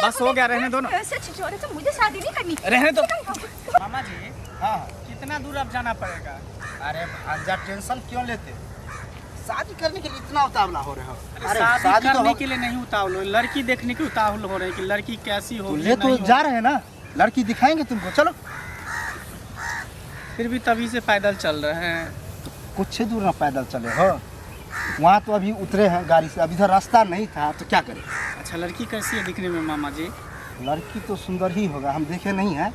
बस हो गया, रहने दो ना। ऐसे छिछोरे से मुझे शादी नहीं करनी। रहने दो मामा जी। हाँ, कितना दूर अब जाना पड़ेगा? अरे भांजा टेंशन क्यों लेते? शादी करने के लिए इतना उतावला हो रहे हो? अरे शादी करने के लिए नहीं उतावल हो, लड़की देखने के उतावल हो रहे हैं कि लड़की कैसी हो। ले तो जा रहे हैं ना, लड़की दिखाएंगे तुमको, चलो। फिर भी तभी से पैदल चल रहे हैं। कुछ ही दूर ना पैदल चले हो, वहाँ तो अभी उतरे हैं गाड़ी से, अभी इधर रास्ता नहीं था तो क्या करें। अच्छा, लड़की कैसी है दिखने में मामा जी? लड़की तो सुंदर ही होगा, हम देखे नहीं है,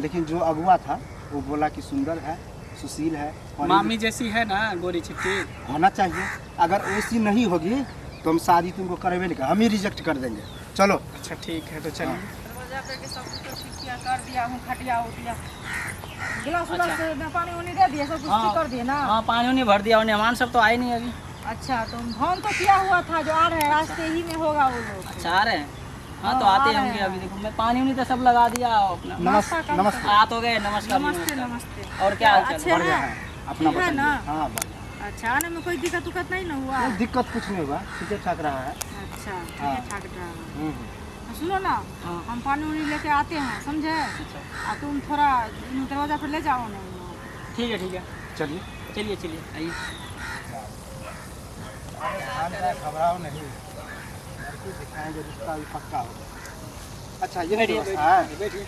लेकिन जो अगुआ था वो बोला कि सुंदर है, सुशील है। मामी जैसी है ना, गोरी चिट्टी होना चाहिए। अगर ऐसी नहीं होगी तो हम शादी तुमको करवे नहीं, हम ही रिजेक्ट कर देंगे। चलो। अच्छा ठीक है, तो चलिए। कर दिया हूँ, खटिया उठिया, गिलास उलास में पानी उनी दे दिया, सब कुछ ठीक कर दिए ना? हाँ, पानी उनी भर दिया, मेहमान सब तो आए नहीं अभी। अच्छा, तो फोन तो किया हुआ था, जो आ रहे हैं रास्ते ही में होगा वो लोग। अच्छा, आ रहे हैं? हाँ, तो आते होंगे अभी। देखो मैं पानी उनी तो सब लगा दिया अपना। नमस्ते। नमस्ते। आ तो गए, नमस्कार। नमस्ते नमस्ते। और क्या हाल चाल? अच्छा बढ़िया है, अपना है ना? हाँ बढ़िया। अच्छा, आने में कोई दिक्कत उक्कत नहीं ना हुआ? दिक्कत कुछ नहीं हुआ, ठीक ठाक रहा है। अच्छा, ठीक ठाक रहा है। सुनो ना, हम पानी उनी लेके आते हैं, समझे? और तुम थोड़ा दरवाजा पर ले जाओ ना। ठीक है, ठीक है, चलिए चलिए चलिए, आइए। घबराओ नहीं, लड़की दिखाएंगे, रिश्ता अभी पक्का होगा। अच्छा, ये बैठिए।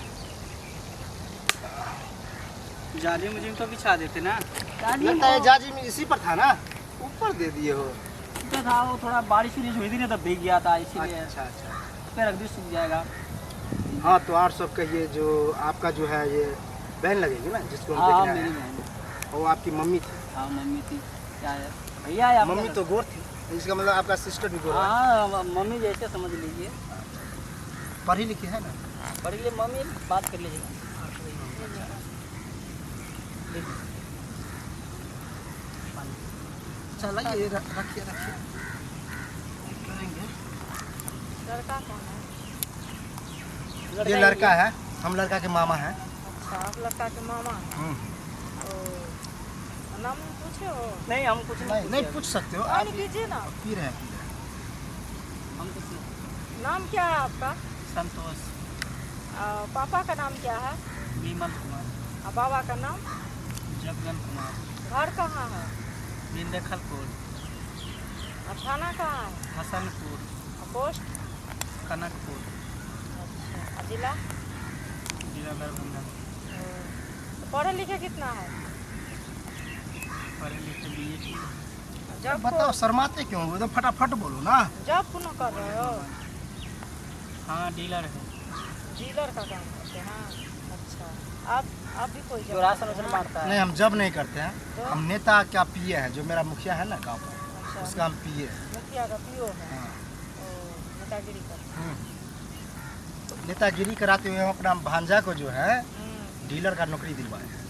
जाली मुझे तो बिछा देते ना। लगता है जाजी में इसी पर था ना, ऊपर दे दिए हो। तो था वो, थोड़ा बारिश उरिश हुई थी ना, तब भीग गया था, इसीलिए अच्छा अच्छा। पे रख दी, सूख जाएगा। हाँ, तो और सब कहिए, जो आपका जो है ये बहन लगेगी ना, जिसको हम हाँ, देख रहे मेरी हैं, बहन। वो आपकी मम्मी थी? हाँ, मम्मी थी। क्या है भैया है आपका? मम्मी तो गोर थी, इसका मतलब आपका सिस्टर भी गोर है। हाँ, मम्मी जैसे समझ लीजिए। पढ़ी लिखी है ना? पढ़ी लिए मम्मी, बात कर लीजिएगा। चलो ये रखिए। लड़का कौन है? ये लड़का है, हम लड़का के मामा हैं। अच्छा, आप लड़का के मामा हैं। नाम पूछे हो? नहीं, हम कुछ नहीं पूछ सकते हो आप, पानी पीजिए ना। पी रहे हैं। हम कुछ नहीं। नाम क्या है आपका? संतोष। पापा का नाम क्या है? विमल कुमार। और बाबा का नाम? जगन कुमार। घर कहाँ है? बिंदखलपुर। और थाना कहाँ है? हसनपुर। और पोस्ट? कनकपुर। अच्छा, और जिला? जिला दरभंगा। तो पढ़े लिखे कितना है? पढ़े लिखे BA। जब बताओ, शर्माते क्यों हो? एकदम फटाफट बोलो ना। जब पुनः कर रहे हो? हाँ, डीलर है। डीलर का काम करते हैं? अच्छा, आप भी कोई जो राशन वासन मारता है। नहीं, हम जब नहीं करते हैं, तो? हम नेता क्या पीए हैं, जो मेरा मुखिया है ना गाँव का, अच्छा, उसका हम पीए हैं। मुखिया का पीओ है? हाँ। नेतागिरी करते हैं। तो नेतागिरी कराते हुए हम अपना भांजा को जो है डीलर का नौकरी दिलवाए हैं।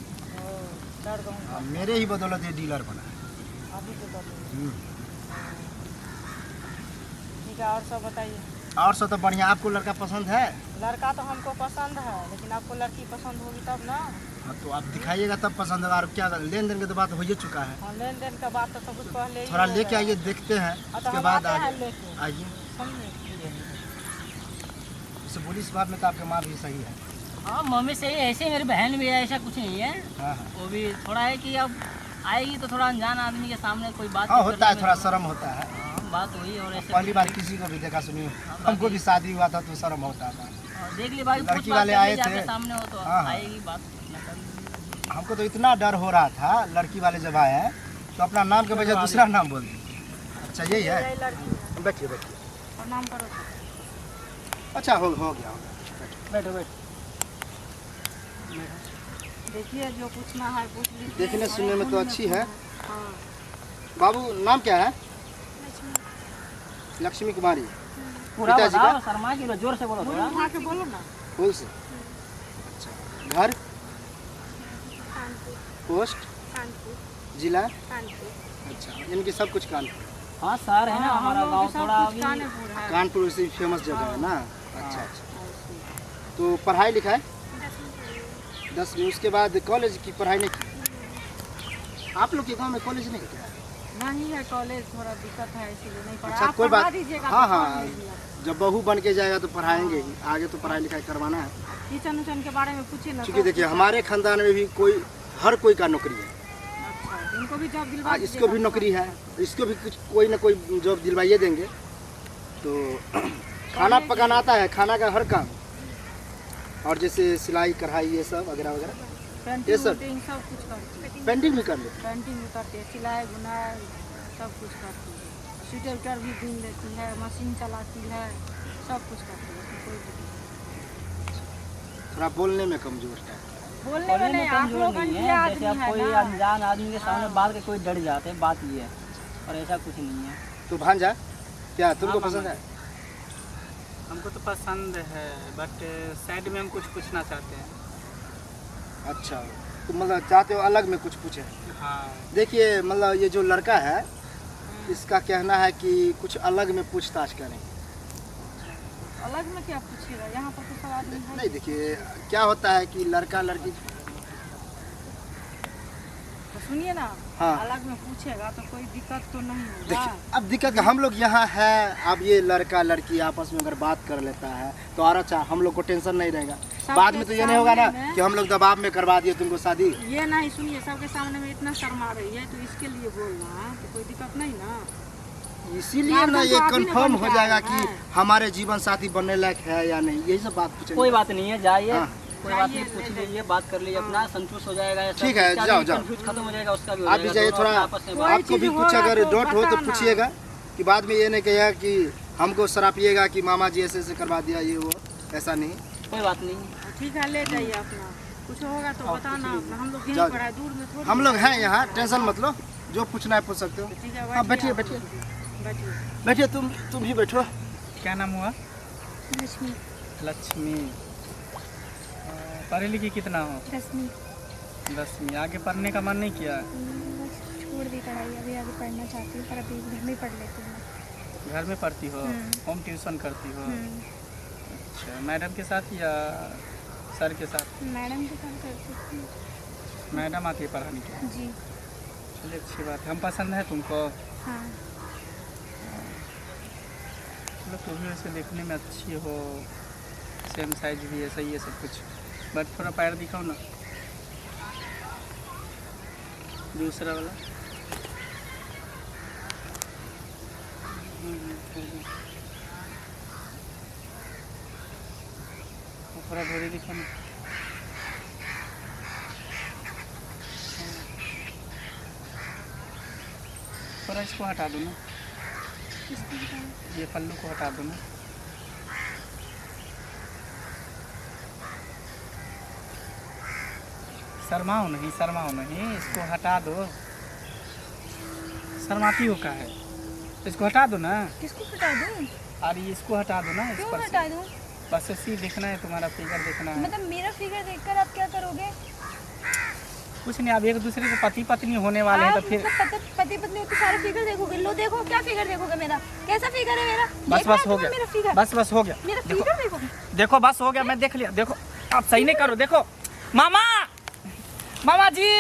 हाँ, मेरे ही बदौलत ये डीलर बना है। अभी तो बदलो। ठीक है, और सब बताइए। और सब तो बढ़िया। आपको लड़का पसंद है? लड़का तो हमको पसंद है, लेकिन आपको लड़की पसंद होगी तब ना। हाँ, तो आप दिखाइएगा तब पसंद होगा। और क्या लेन देन की तो बात हो ही चुका है। हाँ, लेन देन का बात तो सब कुछ पहले ही थोड़ा हो लेके गया। आइए, देखते हैं, हाँ, तो उसके हम बाद आते हैं आगे लेके। आइए। समझे? उसे बोली इस बात में तो आपके माँ भी सही है। हाँ, मम्मी सही है, ऐसे मेरी बहन भी है, ऐसा कुछ नहीं है। हाँ हाँ वो भी थोड़ा है कि अब आएगी तो थोड़ा अनजान आदमी के सामने कोई बात हाँ, नहीं होता है, करने थोड़ा में शर्म होता है। हाँ, बात वही। और ऐसे पहली बार किसी को भी देखा सुनी, हमको भी शादी हुआ था तो शर्म होता था। देख ली भाई, लड़की वाले आए थे सामने हो तो हाँ, आएगी बात ना कर। हमको तो इतना डर हो रहा था, लड़की वाले जब आए हैं तो अपना नाम के बजाय दूसरा नाम बोल दिए। अच्छा, यही है। यही लड़की है। बैठिए। और नाम करो। अच्छा, हो गया। बैठो बैठो। देखिए, जो पूछना है पूछ लीजिए। देखने सुनने में तो अच्छी है। हाँ। बाबू, नाम क्या है? लक्ष्मी कुमारी। पूरा पिताजी बताओ, का? शर्मा की जोर से बोलो मुंह थोड़ा। उठा के बोलो ना। फूल से। अच्छा, घर? पोस्ट? जिला? अच्छा, इनकी सब कुछ कानपुर। हाँ, शहर है ना हमारा गांव, थोड़ा अभी कानपुर से फेमस जगह है ना। अच्छा। तो पढ़ाई लिखाई? 10वीं। उसके बाद कॉलेज की पढ़ाई नहीं की? आप लोग के गांव में कॉलेज नहीं क्या? नहीं है कॉलेज, थोड़ा दिक्कत है इसीलिए नहीं पढ़ा। अच्छा आप कोई पढ़ा बात, दीजिएगा हाँ तो हाँ, पढ़ लीजिए आप। जब बहू बन के जाएगा तो पढ़ाएंगे ही, आगे तो पढ़ाई लिखाई करवाना है। किचन उचन के बारे में पूछिए ना। क्योंकि सब देखिए कुछ है। हमारे खानदान में भी कोई हर कोई का नौकरी है। अच्छा, इनको भी जॉब दिलवा आज इसको दीजिएगा। भी नौकरी है, इसको भी कुछ कोई ना कोई जॉब दिलवाइए देंगे। तो खाना पकाना आता है, खाना का हर काम, और जैसे सिलाई कढ़ाई ये सब वगैरह वगैरह, पेंटिंग ये सब। वेंटिंग सब कुछ करती है। पेंटिंग भी कर लेते पेंटिंग भी करती है, सिलाई बुनाई सब कुछ करती है। स्वेटर उटर भी बुन लेती है, मशीन चलाती है, सब कुछ करती है। उसमें कोई दिक्कत हैं। थोड़ा बोलने में कमजोर है। नहीं। बोलने में बोलने नहीं, में आप कमजोर लोग नहीं अंधे है, आदमी जैसे आप है कोई ना। अनजान आदमी के सामने बात के कोई डर जाते हैं, बात ये है, और ऐसा कुछ नहीं है। तो भांजा क्या तुमको हाँ, पसंद है? हमको तो पसंद है, बट साइड में हम कुछ पूछना चाहते हैं। अच्छा, तो मतलब चाहते हो अलग में कुछ पूछे? हाँ, देखिए मतलब ये जो लड़का है, इसका कहना है कि कुछ अलग में पूछताछ करें। अलग में क्या पूछिएगा, यहाँ पर तो सब आदमी है। नहीं देखिए क्या होता है कि लड़का लड़की, तो सुनिए ना, हाँ। अलग में पूछेगा तो कोई दिक्कत तो नहीं होगा। देखिए अब दिक्कत हम लोग यहाँ है, अब ये लड़का लड़की आपस में अगर बात कर लेता है तो और अच्छा, हम लोग को टेंशन नहीं रहेगा। बाद में तो ये नहीं होगा ना सामने में- कि हम लोग दबाव में करवा दिए तुमको शादी। ये नहीं, सुनिए, सबके सामने में इतना शर्मा रही है तो इसके लिए बोलना है तो कोई दिक्कत नहीं ना। इसीलिए ना गार्जियन ये तो अभी ना कंफर्म बन हो के जाएगा आए कि हैं। हमारे जीवन साथी बनने लायक है या नहीं, यही सब बात पूछेंगे। कोई बात नहीं है, जाइए, हाँ। कोई बात नहीं, जाइए, पूछ ले लीजिए, बात कर लीजिए, अपना संतुष्ट हो जाएगा। ऐसा ठीक है, उसका भी जाओ, जाओ। कंफ्यूज खत्म हो जाएगा, उसका भी हो आप भी जाएगा, जाइए, दोनों थोड़ा आपस में कोई बात- आपको भी चीज़ कुछ होगा अगर तो डाउट हो तो बताना। पूछिएगा, कि बाद में ये नहीं कहेगा कि हमको सरापिएगा कि मामा जी ऐसे ऐसे करवा दिया ये वो, ऐसा नहीं। कोई बात नहीं। ठीक है, ले जाइए अपना, कुछ होगा तो बताना अपना। हम लोग जाओ। यहीं पर है, दूर में थोड़ी। हम लोग हैं यहाँ, टेंशन मत लो, जो पूछना है पूछ सकते हो। ठीक है, हाँ बैठिए आप। बैठिए बैठिए। बैठिए, तुम भी बैठो। क्या नाम हुआ? लक्ष्मी। लक्ष्मी। पढ़ी लिखी कितना हो? 10वीं। 10वीं। आगे पढ़ने का मन नहीं किया? बस छोड़ दी पढ़ाई, अभी आगे पढ़ना चाहती हूँ पर अभी घर में पढ़ लेती हूँ। घर में पढ़ती हो? होम ट्यूशन करती हो? अच्छा, मैडम के साथ या सर के साथ? मैडम के काम करती हूँ। मैडम आती है पढ़ाने के? जी चलिए, अच्छी बात है। हम पसंद है तुमको? हाँ। चलो, तुम भी वैसे देखने में अच्छी हो, सेम साइज भी है, सही है सब कुछ, बट थोड़ा पैर दिखाओ ना, दूसरा वाला। थोड़ा ढोरी दिखाओ ना। थोड़ा इसको हटा दो ना, किसको बताऊँ? ये पल्लू को हटा दो ना। शर्माओ नहीं, शर्माओ नहीं, इसको हटा दो। शर्माती हो का है? इसको हटा दो ना। किसको हटा दूँ? और ये इसको हटा दो ना, इस क्यों पर हटा से। दूँ? बस ऐसे देखना है, तुम्हारा फिगर देखना है। मतलब मेरा फिगर देखकर आप क्या करोगे? कुछ नहीं, अब एक दूसरे के पति पत्नी होने वाले हैं तो आप फिर मतलब पति पत्नी तो सारे फिगर देखोगे। लो देखो क्या फिगर देखोगे मेरा, कैसा फिगर है मेरा? बस देखना बस है हो तुम्हें गया, मेरा फिगर? बस हो गया। मेरा देखो फिगर देखोगे? देखो, बस हो गया, मैं देख लिया। देखो, आप सही नहीं करो। देखो मामा, मामा जी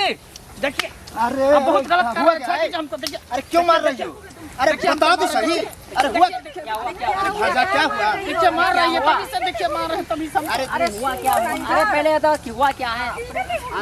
देखिए, अरे आप बहुत गलत कर हुआ रहे क्या है? हैं। हमको देखिए, अरे क्यों मार रही हो? अरे बताओ तो सही। अरे हुआ अरे भाजा क्या हुआ? देखिए मार रही है, तभी से देखिए मार रहे हैं, तभी से। अरे हुआ क्या? अरे पहले बता कि हुआ क्या है?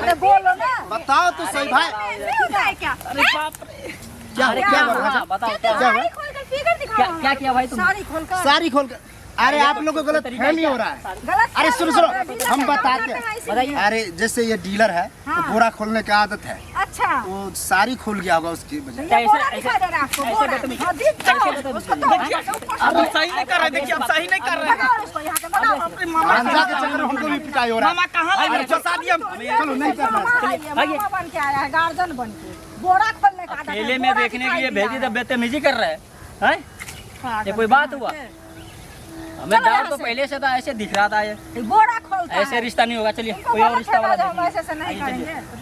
अरे बोलो ना। बताओ तो सही भाई, होता है क्या? अरे बाप रे, क्या अरे हुआ? क्या क्या हुआ? हुआ? बताओ क्या क्या हुआ? खोलकर फिगर दिखाओ। क्या क्या किया भाई तुम? साड़ी खोलकर। सारी खोल कर। अरे आप लोगों को गलत फहमी हो रहा है। गलत अरे सुनो सुनो, हम बताते हैं। बताइए। अरे जैसे ये डीलर है, तो बोरा खोलने की आदत है, अच्छा, वो सारी खोल गया होगा उसकी वजह। ये बोरा दिखा दे रहा है आपको, बोरा। हाँ, दिख जाओ। उसको तो आप सही नहीं कर रहे। देखिए, आप सही नहीं कर रहे हैं। लगाओ इसको यहाँ के, बनाओ। अरे मामा, गांजा के चक्कर में हमको भी पिटाई हो रहा है। मामा कहाँ लगे? फंसा दिया। चलो नहीं करना है। ये मामा बन के आया है, गार्जियन बन के। बोरा खोलने का आदत है, अकेले में बोरा देखने के लिए दिखाई भेजी दिया तो बदतमीजी कर रहे हैं, हैं? है। ये कोई बात हुआ? हमें चलो डर यहाँ तो से। पहले से था, ऐसे दिख रहा था ये। बोरा खोलता है। ऐसे रिश्ता नहीं होगा। चलिए इनको कोई और गलत रिश्ता फहमा वाला दो, हम देखिए। ऐसे से नहीं आइए, चलिए। करेंगे।